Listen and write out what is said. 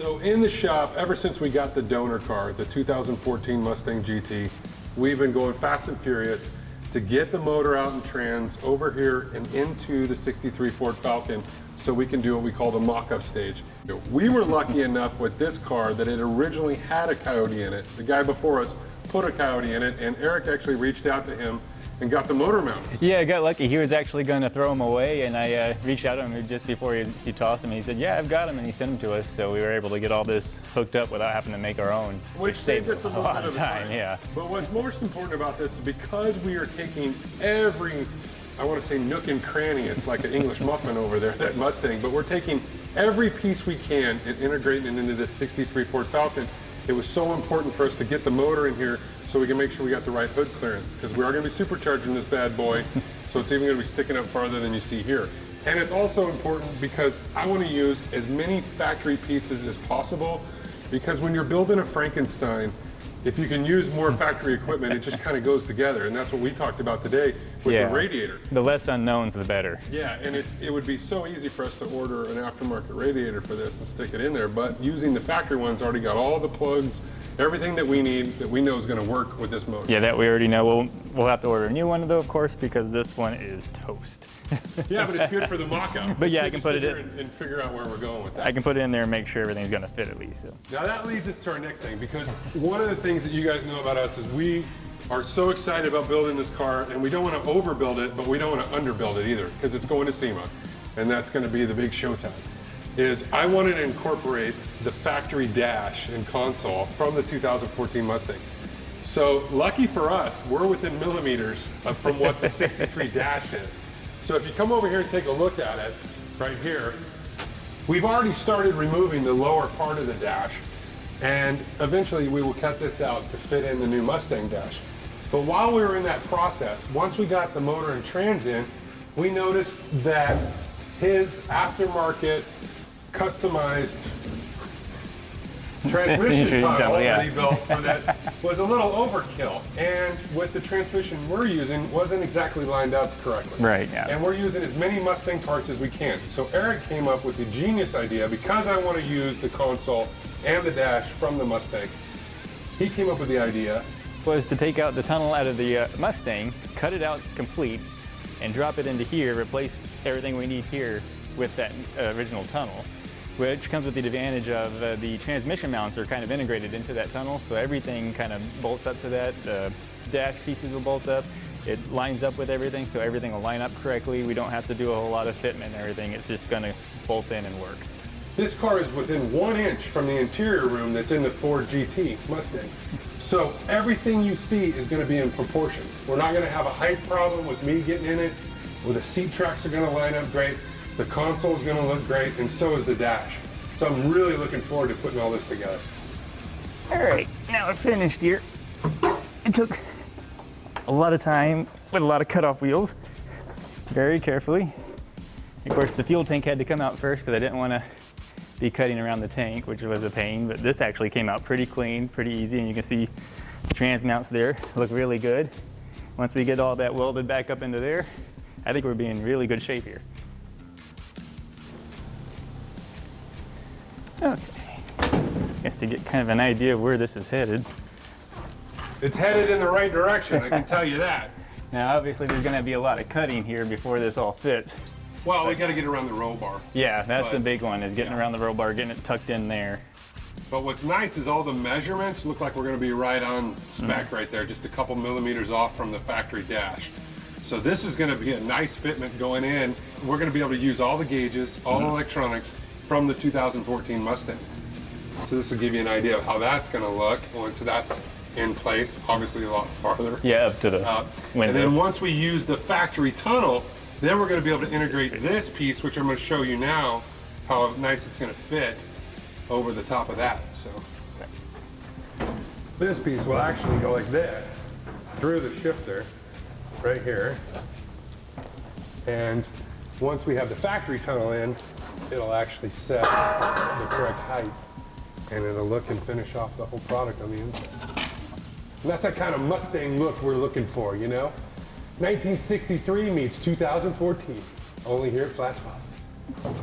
So in the shop, ever since we got the donor car, the 2014 Mustang GT, we've been going fast and furious to get the motor out and trans over here and into the 63 Ford Falcon so we can do what we call the mock-up stage. We were lucky enough with this car that it originally had a Coyote in it. The guy before us put a Coyote in it, and Eric actually reached out to him and got the motor mounts. Yeah, I got lucky. He was actually going to throw them away, and I reached out to him just before he tossed them. And he said, yeah, I've got them, and he sent them to us. So we were able to get all this hooked up without having to make our own. Which saved us a lot of time. Yeah. But what's most important about this is because we are taking every, I want to say nook and cranny, it's like an English muffin over there, that Mustang, but we're taking every piece we can and integrating it into this 63 Ford Falcon. It was so important for us to get the motor in here so we can make sure we got the right hood clearance, because we are going to be supercharging this bad boy, so it's even going to be sticking up farther than you see here. And it's also important because I want to use as many factory pieces as possible, because when you're building a Frankenstein, if you can use more factory equipment, it just kind of goes together, and that's what we talked about today with the radiator. The less unknowns, the better. Yeah, and it would be so easy for us to order an aftermarket radiator for this and stick it in there, but using the factory one's already got all the plugs, everything that we need that we know is going to work with this motor. Yeah, that we already know. We'll have to order a new one though, of course, because this one is toast. Yeah, but it's good for the mock-up. But yeah, I can put it in and figure out where we're going with that. I can put it in there and make sure everything's going to fit at least. So. Now that leads us to our next thing, because one of the things that you guys know about us is we are so excited about building this car, and we don't want to overbuild it, but we don't want to underbuild it either, because it's going to SEMA, and that's going to be the big showtime. Is I wanted to incorporate the factory dash and console from the 2014 Mustang. So lucky for us, we're within millimeters from what the 63 dash is. So if you come over here and take a look at it, right here, we've already started removing the lower part of the dash, and eventually we will cut this out to fit in the new Mustang dash. But while we were in that process, once we got the motor and trans in, we noticed that his aftermarket customized transmission tunnel that he built for this was a little overkill, and with the transmission we're using wasn't exactly lined up correctly. Right, yeah. And we're using as many Mustang parts as we can. So Eric came up with the genius idea, because I want to use the console and the dash from the Mustang. He came up with the idea was to take out the tunnel out of the Mustang, cut it out complete, and drop it into here, replace everything we need here with that original tunnel, which comes with the advantage of the transmission mounts are kind of integrated into that tunnel, so everything kind of bolts up to that. The dash pieces will bolt up. It lines up with everything, so everything will line up correctly. We don't have to do a whole lot of fitment and everything. It's just going to bolt in and work. This car is within 1 inch from the interior room that's in the Ford GT Mustang. So everything you see is going to be in proportion. We're not going to have a height problem with me getting in it, or the seat tracks are going to line up great. The console is going to look great, and so is the dash. So I'm really looking forward to putting all this together. All right, now we're finished here. It took a lot of time with a lot of cutoff wheels, very carefully. Of course, the fuel tank had to come out first because I didn't want to be cutting around the tank, which was a pain, but this actually came out pretty clean, pretty easy, and you can see the trans mounts there look really good. Once we get all that welded back up into there, I think we're being in really good shape here. Okay, I guess to get kind of an idea of where this is headed. It's headed in the right direction, I can tell you that. Now obviously there's going to be a lot of cutting here before this all fits. Well, we got to get around the roll bar. Yeah, that's the big one, is getting around the roll bar, getting it tucked in there. But what's nice is all the measurements look like we're going to be right on spec right there, just a couple millimeters off from the factory dash. So this is going to be a nice fitment going in. We're going to be able to use all the gauges, all the electronics from the 2014 Mustang. So this will give you an idea of how that's going to look once that's in place, obviously a lot farther. Yeah, up to the window. And then once we use the factory tunnel, then we're going to be able to integrate this piece, which I'm going to show you now, how nice it's going to fit over the top of that. So this piece will actually go like this through the shifter right here. And once we have the factory tunnel in, it'll actually set the correct height, and it'll look and finish off the whole product on the inside. And that's that kind of Mustang look we're looking for, you know? 1963 meets 2014, only here at Flat Top.